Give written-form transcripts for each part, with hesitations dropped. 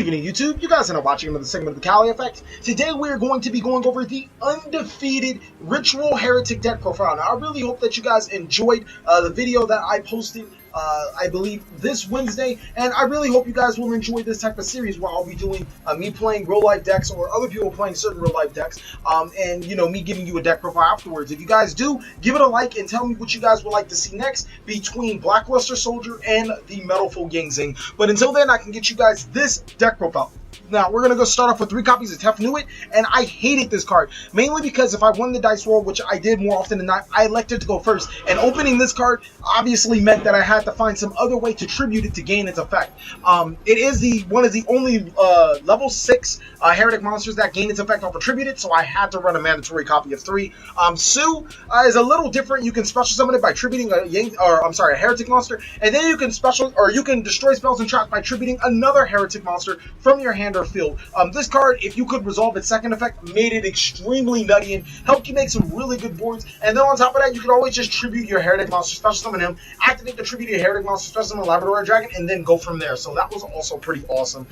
evening, YouTube. You guys are now watching another segment of the Cali Effect. Today we are going to be going over the undefeated Ritual Heretic deck profile. Now, I really hope that you guys enjoyed the video that I posted, I believe, this Wednesday, and I really hope you guys will enjoy this type of series where I'll be doing me playing real-life decks or other people playing certain real-life decks, and, you know, me giving you a deck profile afterwards. If you guys do, give it a like and tell me what you guys would like to see next between Blackluster Soldier and the Metalful Yangzing. But until then, I can get you guys this deck profile. Now, we're going to go start off with 3 copies of Tefnuit, and I hated this card, mainly because if I won the dice roll, which I did more often than not, I elected to go first, and opening this card obviously meant that I had to find some other way to tribute it to gain its effect. It is one of the only level 6 Heretic monsters that gain its effect off of Tributed, so I had to run a mandatory copy of 3. Sue is a little different. You can special summon it by tributing a Heretic monster, and then you can destroy spells and traps by tributing another Heretic monster from your hand or field. This card, if you could resolve its second effect, made it extremely nutty and helped you make some really good boards. And then on top of that, you could always just tribute your Heretic monster, special summon him, activate the tribute to your Heretic monster, special summon a Labrador Dragon, and then go from there. So that was also pretty awesome.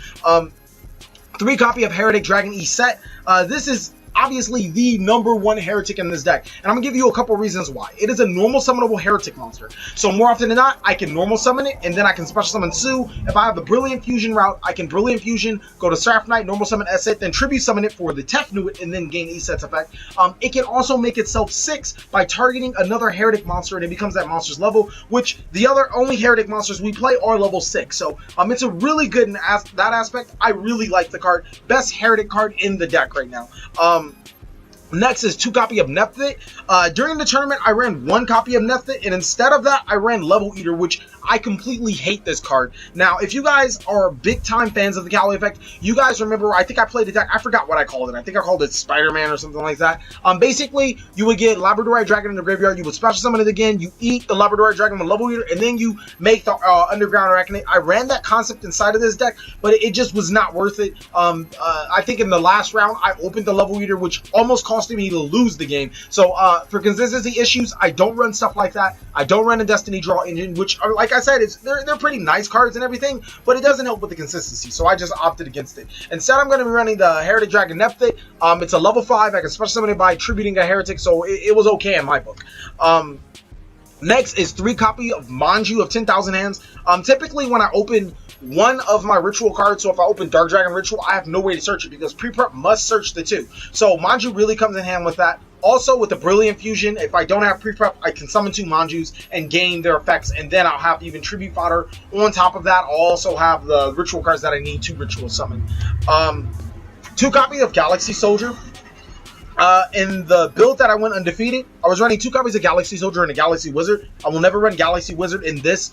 3 copy of Heretic Dragon E set. This is obviously the #1 Heretic in this deck, and I'm gonna give you a couple reasons why. It is a normal summonable Heretic monster, so more often than not, I can normal summon it, and then I can special summon Sue. If I have the Brilliant Fusion route, I can Brilliant Fusion, go to Seraph Knight, normal summon S-Set, then Tribute Summon it for the Tefnuit, and then gain E-Set's effect. It can also make itself 6 by targeting another Heretic monster, and it becomes that monster's level, which the only Heretic monsters we play are level 6, so it's a really good in that aspect. I really like the card. Best Heretic card in the deck right now. Next is 2 copy of Nefthit. During the tournament, I ran 1 copy of Nefthit, and instead of that, I ran Level Eater, which I completely hate this card. Now, if you guys are big-time fans of the Cali Effect, you guys remember, I think I played a deck, I forgot what I called it. I think I called it Spider-Man or something like that. Basically, you would get Labradorite Dragon in the graveyard, you would special summon it again, you eat the Labradorite Dragon with Level Eater, and then you make the Underground Arachnate. I ran that concept inside of this deck, but it just was not worth it. I think in the last round, I opened the Level Eater, which almost cost me to lose the game. So for consistency issues, I don't run stuff like that. I don't run a Destiny Draw engine, which, like I said, they're pretty nice cards and everything, but it doesn't help with the consistency, so I just opted against it. Instead, I'm going to be running the Heretic Dragon Nefthit. It's a level 5. I can special summon it by tributing a Heretic, so it was okay in my book. Next is 3 copy of Manju of 10,000 Hands. Typically, when I open one of my ritual cards, so if I open Dark Dragon Ritual, I have no way to search it because pre-prep must search the 2. So Manju really comes in hand with that. Also, with the Brilliant Fusion, if I don't have pre-prep, I can summon 2 Manjus and gain their effects, and then I'll have even Tribute Fodder. On top of that, I'll also have the ritual cards that I need to ritual summon. 2 copy of Galaxy Soldier. In the build that I went undefeated, I was running 2 copies of Galaxy Soldier and a Galaxy Wizard. I will never run Galaxy Wizard in this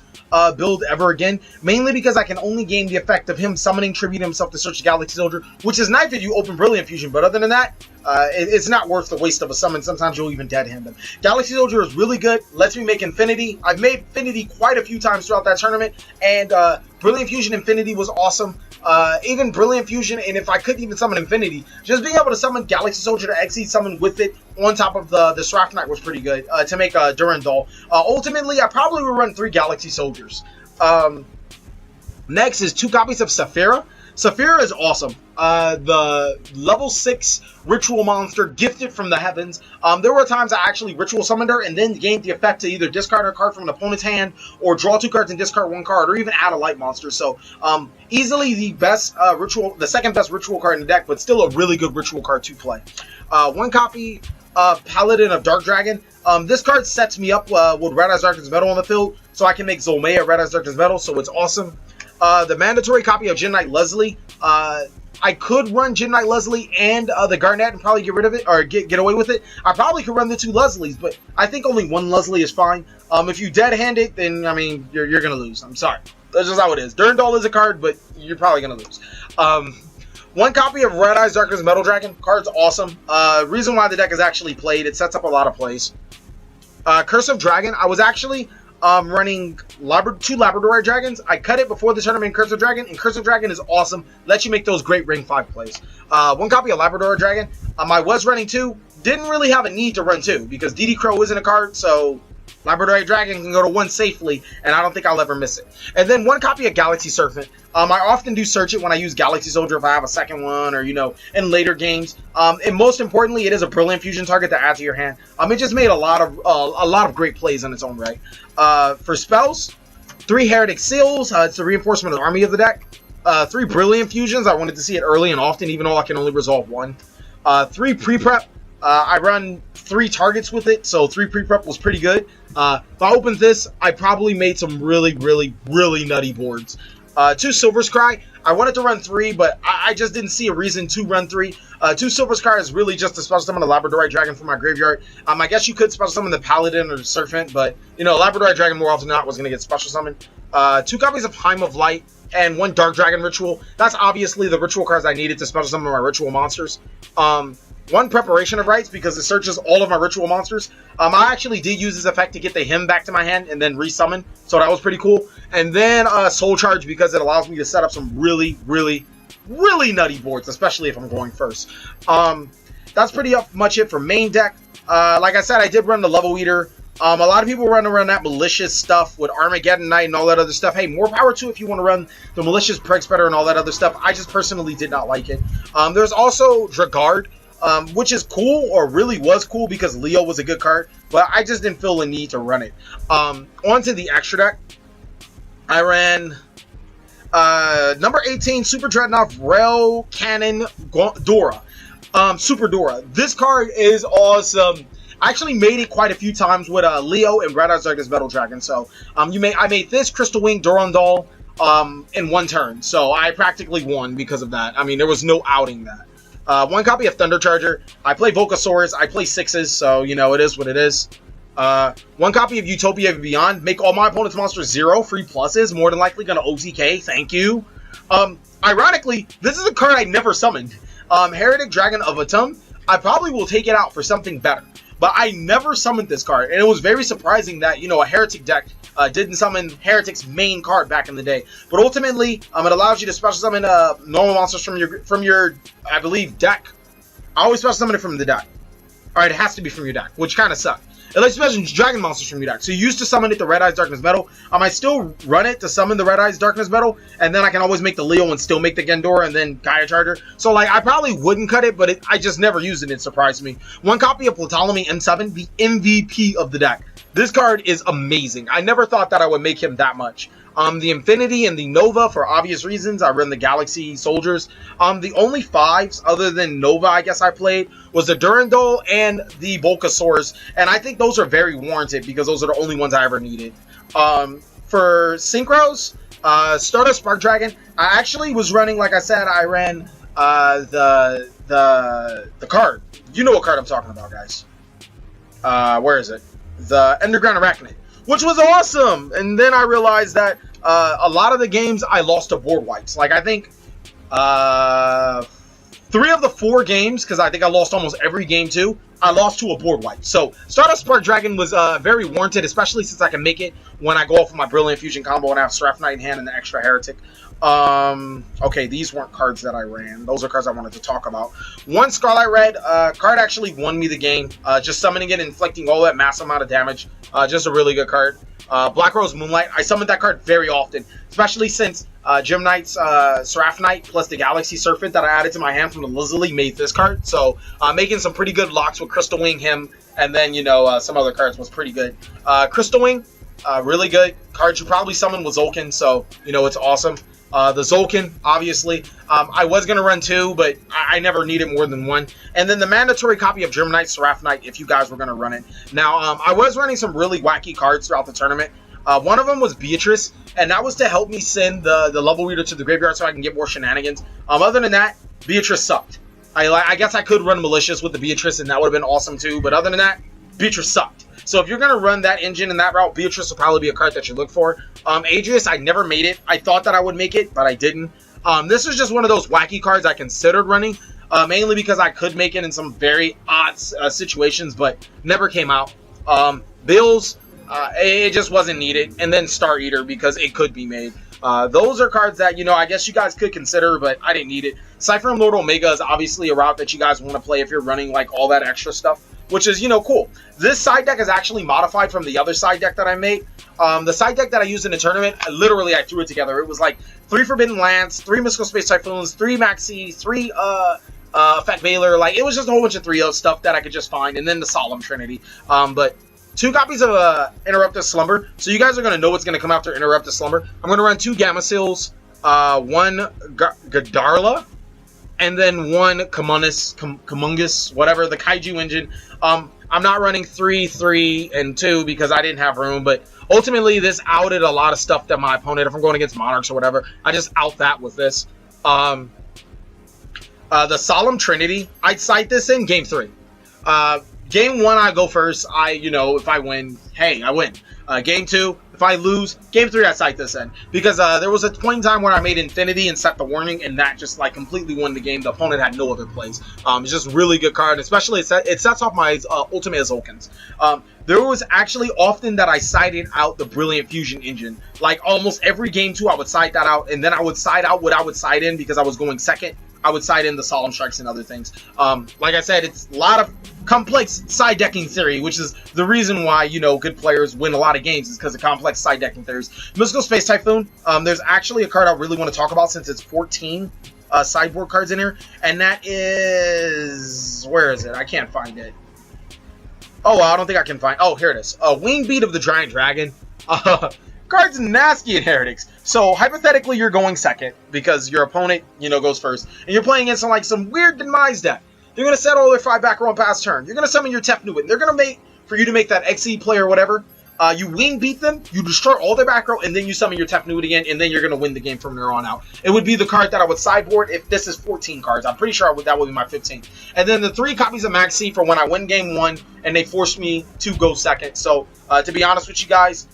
build ever again, mainly because I can only gain the effect of him summoning Tribute himself to search Galaxy Soldier, which is nice if you open Brilliant Fusion, but other than that, it's not worth the waste of a summon. Sometimes you'll even dead hand them. Galaxy Soldier is really good, lets me make Infinity. I've made Infinity quite a few times throughout that tournament, and Brilliant Fusion Infinity was awesome. Even Brilliant Fusion, and if I couldn't even summon Infinity, just being able to summon Galaxy Soldier to Exceed summon with it on top of the Seraph Knight was pretty good to make Durandal. Ultimately, I probably would run 3 Galaxy Soldiers. Next is 2 copies of Saphira. Saphira is awesome. The level 6 ritual monster gifted from the heavens. There were times I actually ritual summoned her and then gained the effect to either discard a card from an opponent's hand or draw 2 cards and discard 1 card, or even add a light monster. So easily the best the second best ritual card in the deck, but still a really good ritual card to play. 1 copy of Paladin of Dark Dragon. This card sets me up with Red Eyes Darkness Metal on the field, so I can make Zolmea Red Eyes Darkness Metal, so it's awesome. The mandatory copy of Jin Knight Leslie. I could run Jin Knight Leslie and the Garnet and probably get rid of it, or get away with it. I probably could run the 2 Leslies, but I think only 1 Leslie is fine. If you dead hand it, then I mean you're gonna lose. I'm sorry, that's just how it is. Durandal is a card, but you're probably gonna lose. 1 copy of Red Eyes Darkness Metal Dragon. Card's awesome. Reason why the deck is actually played, it sets up a lot of plays. Curse of Dragon. I was actually running 2 Labrador Dragons. I cut it before the tournament in Curse of Dragon, and Curse of Dragon is awesome. Lets you make those great Ring 5 plays. 1 copy of Labrador Dragon. I was running 2. Didn't really have a need to run 2 because DD Crow isn't a card, so Labradorite Dragon can go to 1 safely, and I don't think I'll ever miss it. And then 1 copy of Galaxy Serpent. I often do search it when I use Galaxy Soldier if I have a second one, or, you know, in later games. And most importantly, it is a brilliant fusion target to add to your hand. It just made a lot of great plays in its own right. For spells, 3 Hieratic Seals. It's the reinforcement of the army of the deck. 3 Brilliant Fusions. I wanted to see it early and often, even though I can only resolve 1. 3 Pre-Prep. I run 3 targets with it, so 3 pre-prep was pretty good. If I opened this, I probably made some really nutty boards. 2 Silver Scry. I wanted to run 3, but I just didn't see a reason to run 3. 2 Silver Scry is really just to special summon a Labradorite Dragon from my graveyard. I guess you could special summon the Paladin or the Serpent, but, you know, Labradorite Dragon more often than not was going to get special summoned. 2 copies of Heim of Light and 1 Dark Dragon Ritual. That's obviously the ritual cards I needed to special summon my ritual monsters. 1 Preparation of Rites, because it searches all of my ritual monsters. I actually did use this effect to get the hymn back to my hand and then resummon, so that was pretty cool. And then Soul Charge, because it allows me to set up some really nutty boards, especially if I'm going first. That's pretty much it for main deck. Like I said, I did run the Level Eater. A lot of people run around that malicious stuff with Armageddon Knight and all that other stuff. Hey, more power to if you want to run the malicious Preg Spreader and all that other stuff. I just personally did not like it. There's also Dragard, which is cool, or really was cool, because Leo was a good card, but I just didn't feel the need to run it. Onto the extra deck, I ran number 18 Super Dreadnought Rail Cannon Dora. Super Dora. This card is awesome. I actually made it quite a few times with Leo and Red Eyes Darkness Metal Dragon. So I made this Crystal Wing Durandal in 1 turn. So I practically won because of that. I mean, there was no outing that. 1 copy of Thunder Charger. I play Volcasaurs. I play 6s, so, you know, it is what it is. 1 copy of Utopia Beyond. Make all my opponent's monsters 0. Free pluses. More than likely going to OTK. Thank you. Ironically, this is a card I never summoned. Hieratic Dragon of Atum. I probably will take it out for something better. But I never summoned this card, and it was very surprising that, you know, a Heretic deck didn't summon Heretic's main card back in the day. But ultimately, it allows you to special summon normal monsters from your I believe, deck. I always special summon it from the deck. Alright, it has to be from your deck, which kind of sucks. It lets you summon dragon monsters from your deck. So you used to summon it to Red Eyes Darkness Metal. I might still run it to summon the Red Eyes Darkness Metal, and then I can always make the Leo and still make the Gendora and then Gaia Charger. So, like, I probably wouldn't cut it, but I just never used it. It surprised me. 1 copy of Ptolemy M7, the MVP of the deck. This card is amazing. I never thought that I would make him that much. The Infinity and the Nova, for obvious reasons. I run the Galaxy Soldiers. The only 5s, other than Nova, I guess I played, was the Durandal and the Volcasaurs. And I think those are very warranted, because those are the only ones I ever needed. For Synchros, Stardust Spark Dragon, I actually was running, like I said, I ran the card. You know what card I'm talking about, guys. Where is it? The Underground Arachnid, which was awesome. And then I realized that a lot of the games I lost to board wipes. Like, I think 3 of the 4 games, because I think I lost almost every game too, I lost to a board wipe. So Stardust Spark Dragon was very warranted, especially since I can make it when I go off with my Brilliant Fusion combo and I have Seraph Knight in hand and the extra Heretic. Okay, these weren't cards that I ran. Those are cards I wanted to talk about. 1 Scarlet Red card actually won me the game. Just summoning it, inflicting all that massive amount of damage. Just a really good card. Black Rose Moonlight. I summoned that card very often, especially since Gem Knight's Seraph Knight plus the Galaxy Serpent that I added to my hand from the Lizzie made this card. So making some pretty good locks with Crystal Wing, him, and then, you know, some other cards was pretty good. Crystal Wing, really good. Card you probably summoned was Zolkin, so, you know, it's awesome. The Zolkin, obviously. I was going to run 2, but I never needed more than 1. And then the mandatory copy of Gem Knight, Seraph Knight, if you guys were going to run it. Now, I was running some really wacky cards throughout the tournament. One of them was Beatrice, and that was to help me send the Level Reader to the graveyard so I can get more shenanigans. Other than that, Beatrice sucked. I guess I could run Malicious with the Beatrice, and that would have been awesome too. But other than that, Beatrice sucked. So if you're going to run that engine and that route, Beatrice will probably be a card that you look for. Adrius, I never made it. I thought that I would make it, but I didn't. This was just one of those wacky cards I considered running, mainly because I could make it in some very odd situations, but never came out. Bills, it just wasn't needed. And then Star Eater, because it could be made. Those are cards that, you know, I guess you guys could consider, but I didn't need it. Cypher and Lord Omega is obviously a route that you guys want to play if you're running, like, all that extra stuff. which is, you know, cool. This side deck is actually modified from the other side deck that I made. The side deck that I used in the tournament, I threw it together. It was like 3 Forbidden Lance, 3 Mystical Space Typhoons, 3 Maxi, 3 Effect Veiler. Like, it was just a whole bunch of 3-0 stuff that I could just find, and then the Solemn Trinity. But 2 copies of Interrupted Slumber. So you guys are going to know what's going to come after Interrupted Slumber. I'm going to run 2 Gamma Seals, 1 Gadarla, and then 1 Kamungus, whatever, the Kaiju engine. I'm not running 3, 3, and 2 because I didn't have room, but ultimately this outed a lot of stuff that my opponent, if I'm going against Monarchs or whatever, I just out that with this. The Solemn Trinity, I'd cite this in Game 3. Game 1, I go first. You know, if I win, hey, I win. Game 2, if I lose, Game 3, I cite this in. Because there was a point in time where I made Infinity and set the warning, and that just, like, completely won the game. The opponent had no other plays. It's just a really good card, especially it sets off my Ultimate Azulkins. There was actually often that I cited out the Brilliant Fusion engine. Like, almost every Game 2, I would cite that out, and then I would cite out what I would cite in because I was going second. I would cite in the Solemn Strikes and other things. Like I said, it's a lot of complex side decking theory, which is the reason why, you know, good players win a lot of games, is because of complex side decking theories. Mystical Space Typhoon, there's actually a card I really want to talk about since it's 14 sideboard cards in here, and that is, where is it? I can't find it. Oh, I don't think I can find, oh, here it is. Wing Beat of the Giant Dragon. Card's nasty in Heretics. So, hypothetically, you're going second because your opponent, you know, goes first. And you're playing against like some weird Demise deck. They're going to set all their 5 back row on pass turn. You're going to summon your Tefnuit. They're going to make, for you to make that XE play or whatever, you wing beat them, you destroy all their back row, and then you summon your Tefnuit again, and then you're going to win the game from there on out. It would be the card that I would sideboard if this is 14 cards. I'm pretty sure that would be my 15. And then the 3 copies of Maxi for when I win game 1, and they force me to go second. So, to be honest with you guys,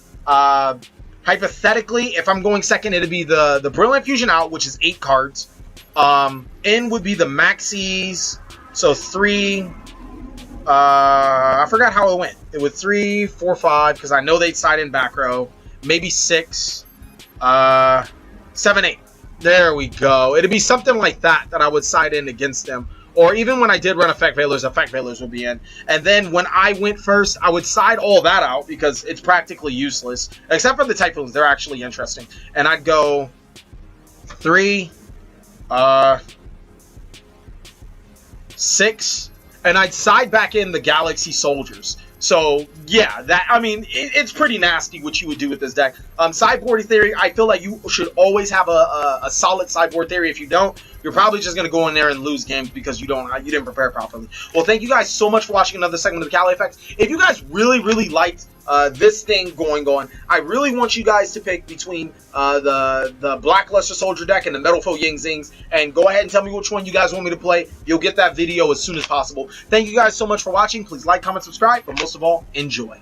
hypothetically, if I'm going second, it'd be the Brilliant Fusion out, which is 8 cards. In would be the Maxis, so 3. I forgot how it went. It was 3, 4, 5, because I know they'd side in back row. Maybe 6, 7, 8. There we go. It'd be something like that I would side in against them. Or even when I did run Effect Veilers would be in. And then when I went first, I would side all that out because it's practically useless. Except for the Typhoons, they're actually interesting. And I'd go 3, 6, and I'd side back in the Galaxy Soldiers. So, yeah, that, I mean, it's pretty nasty what you would do with this deck. Sideboard theory, I feel like you should always have a solid sideboard theory. If you don't, you're probably just going to go in there and lose games because you didn't prepare properly. Well, thank you guys so much for watching another segment of the TheCaliEffect's. If you guys really liked this thing going on, I really want you guys to pick between the Black Luster Soldier deck and the Metal Foe Ying Zings, and go ahead and tell me which one you guys want me to play. You'll get that video as soon as possible. Thank you guys so much for watching. Please like, comment, subscribe, but most of all, enjoy.